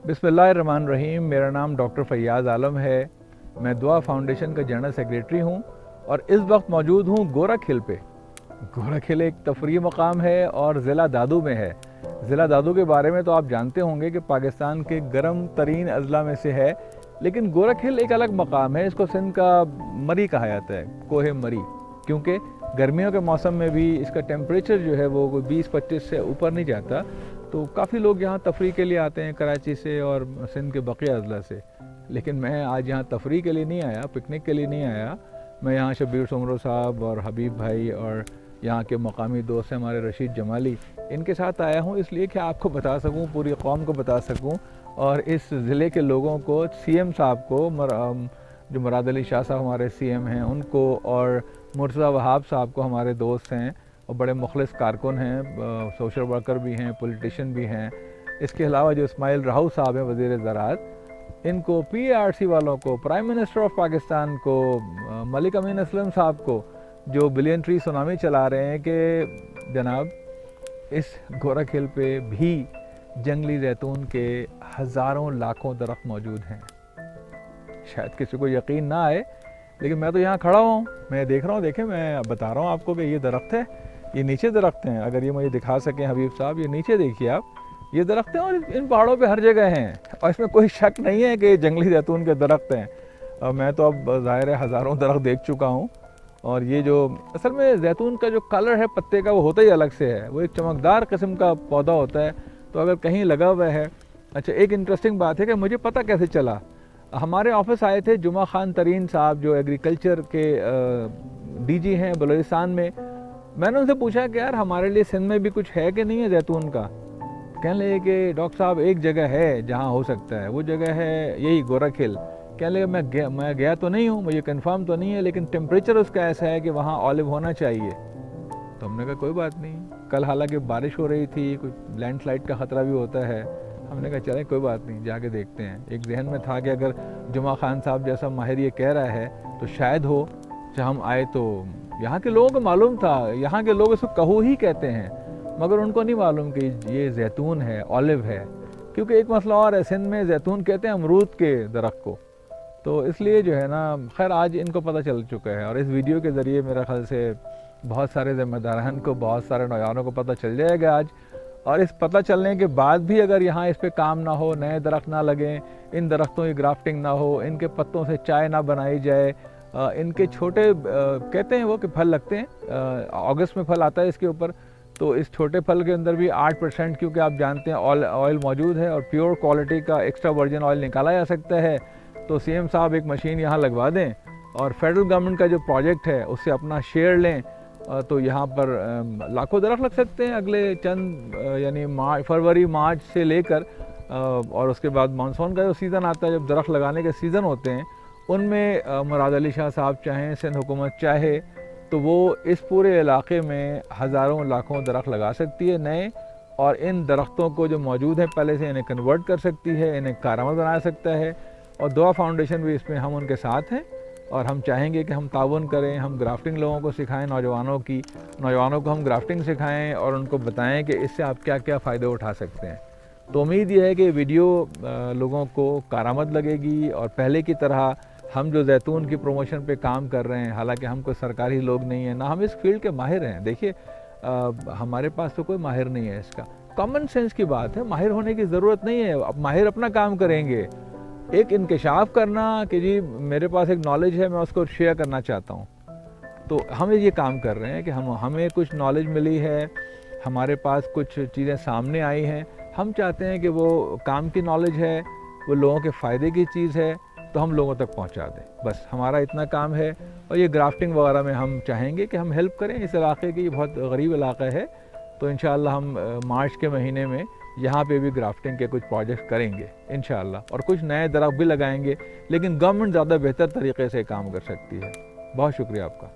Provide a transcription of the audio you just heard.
बिस्मिल्लाहिर्रहमानिर्रहीम। मेरा नाम डॉक्टर फैयाज़ आलम है। मैं दुआ फाउंडेशन का जनरल सेक्रेटरी हूँ और इस वक्त मौजूद हूँ गोरख हिल पे। गोरख हिल एक तफरीही मकाम है और ज़िला दादू में है। ज़िला दादू के बारे में तो आप जानते होंगे कि पाकिस्तान के गर्म तरीन अजला में से है, लेकिन गोरख हिल एक अलग मकाम है। इसको सिंध का मरी कहा जाता है, कोहे मरी, क्योंकि गर्मियों के मौसम में भी इसका टेम्परेचर जो है वो 20-25 से ऊपर नहीं जाता। तो काफ़ी लोग यहाँ तफरीह के लिए आते हैं कराची से और सिंध के बकिया अजला से। लेकिन मैं आज यहाँ तफरीह के लिए नहीं आया, पिकनिक के लिए नहीं आया। मैं यहाँ शब्बीर सुमरो साहब और हबीब भाई और यहाँ के मकामी दोस्त हैं हमारे रशीद जमाली, इनके साथ आया हूँ इसलिए कि आपको बता सकूँ, पूरी कौम को बता सकूँ और इस ज़िले के लोगों को, सीएम साहब को, जो मुराद अली शाह साहब हमारे सीएम हैं उनको, और मुर्तज़ा वहाब साहब को, हमारे दोस्त हैं और बड़े मुखलिस कारकुन हैं, सोशल वर्कर भी हैं, पॉलिटिशियन भी हैं। इसके अलावा जो इस्माइल राहू साहब हैं वज़ीर ज़राअत, इनको, पीआरसी वालों को, प्राइम मिनिस्टर ऑफ पाकिस्तान को, मलिक अमीन असलम साहब को, जो बिलियन ट्री सुनामी चला रहे हैं कि जनाब इस गोरख हिल पे भी जंगली जैतून के हज़ारों लाखों दरख्त मौजूद हैं। शायद किसी को यकीन ना आए, लेकिन मैं तो यहाँ खड़ा हूँ, मैं देख रहा हूँ। देखें, मैं बता रहा हूँ आपको कि ये दरख्त है, ये नीचे दरख्त हैं। अगर ये मुझे दिखा सकें हबीब साहब, ये नीचे देखिए आप, ये दरख्त हैं और इन पहाड़ों पे हर जगह हैं और इसमें कोई शक नहीं है कि जंगली जैतून के दरख्त हैं। और मैं तो अब ज़ाहिर है हज़ारों दरख्त देख चुका हूँ। और ये जो असल में जैतून का जो कलर है पत्ते का, वो होता ही अलग से है। वो एक चमकदार किस्म का पौधा होता है, तो अगर कहीं लगा हुआ है। अच्छा, एक इंटरेस्टिंग बात है कि मुझे पता कैसे चला, हमारे ऑफिस आए थे जुमा खान तरीन साहब, जो एग्रीकल्चर के डीजी हैं बलूचिस्तान में। मैंने उनसे पूछा कि यार हमारे लिए सिंध में भी कुछ है कि नहीं है जैतून का। कहने लगे कि डॉक्टर साहब एक जगह है जहाँ हो सकता है, वो जगह है यही गोरख हिल। कहने लगे मैं गया तो नहीं हूँ, मुझे कंफर्म तो नहीं है, लेकिन टेम्परेचर उसका ऐसा है कि वहाँ ऑलिव होना चाहिए। तो हमने कहा कोई बात नहीं। कल हालांकि बारिश हो रही थी, कुछ लैंडस्लाइड का ख़तरा भी होता है। हमने कहा चलें कोई बात नहीं, जाके देखते हैं। एक जहन में था कि अगर जुमा खान साहब जैसा माहिर ये कह रहा है तो शायद हो, जब हम आए तो यहाँ के लोगों को मालूम था। यहाँ के लोग इसको कहू ही कहते हैं, मगर उनको नहीं मालूम कि ये जैतून है, ऑलिव है। क्योंकि एक मसला और है, सिंध में जैतून कहते हैं अमरूद के दरख्त को। तो इसलिए जो है ना, खैर आज इनको पता चल चुका है और इस वीडियो के ज़रिए मेरा ख्याल से बहुत सारे ज़िम्मेदारान को, बहुत सारे नौजवानों को पता चल जाएगा आज। और इस पता चलने के बाद भी अगर यहाँ इस पे काम ना हो, नए दरख्त ना लगें, इन दरख्तों की ग्राफ्टिंग ना हो, इनके पत्तों से चाय ना बनाई जाए, इनके छोटे कहते हैं वो कि फल लगते हैं, अगस्त में फल आता है इसके ऊपर। तो इस छोटे फल के अंदर भी 8%, क्योंकि आप जानते हैं ऑयल मौजूद है और प्योर क्वालिटी का एक्स्ट्रा वर्जिन ऑयल निकाला जा सकता है। तो सीएम साहब एक मशीन यहाँ लगवा दें और फेडरल गवर्नमेंट का जो प्रोजेक्ट है उससे अपना शेयर लें, तो यहाँ पर लाखों दरख्त लग सकते हैं अगले चंद, यानी फरवरी मार्च से लेकर, और उसके बाद मानसून का जो सीज़न आता है, जब दरख्त लगाने के सीज़न होते हैं, उनमें मुराद अली शाह साहब चाहें, सिंध हुकूमत चाहे, तो वो इस पूरे इलाके में हज़ारों लाखों दरख्त लगा सकती है नए। और इन दरख्तों को जो मौजूद हैं पहले से, इन्हें कन्वर्ट कर सकती है, इन्हें कारआमद बना सकता है। और दुआ फाउंडेशन भी इसमें, हम उनके साथ हैं और हम चाहेंगे कि हम ताउन करें, हम ग्राफ्टिंग लोगों को सिखाएं, नौजवानों को हम ग्राफ्टिंग सिखाएं और उनको बताएं कि इससे आप क्या क्या फ़ायदे उठा सकते हैं। तो उम्मीद ये है कि वीडियो लोगों को कारआमद लगेगी और पहले की तरह हम जो जैतून की प्रमोशन पे काम कर रहे हैं, हालांकि हम कोई सरकारी लोग नहीं हैं, ना हम इस फील्ड के माहिर हैं। देखिए हमारे पास तो कोई माहिर नहीं है इसका, कॉमन सेंस की बात है, माहिर होने की ज़रूरत नहीं है। अब माहिर अपना काम करेंगे, एक इंकशाफ करना कि जी मेरे पास एक नॉलेज है, मैं उसको शेयर करना चाहता हूँ। तो हम ये काम कर रहे हैं कि हमें कुछ नॉलेज मिली है, हमारे पास कुछ चीज़ें सामने आई हैं, हम चाहते हैं कि वो काम की नॉलेज है, वो लोगों के फ़ायदे की चीज़ है, तो हम लोगों तक पहुंचा दें। बस हमारा इतना काम है। और ये ग्राफ्टिंग वगैरह में हम चाहेंगे कि हम हेल्प करें इस इलाके की, बहुत गरीब इलाका है। तो इंशाअल्लाह हम मार्च के महीने में यहाँ पे भी ग्राफ्टिंग के कुछ प्रोजेक्ट करेंगे इंशाअल्लाह, और कुछ नए दरख्त भी लगाएंगे, लेकिन गवर्नमेंट ज़्यादा बेहतर तरीके से काम कर सकती है। बहुत शुक्रिया आपका।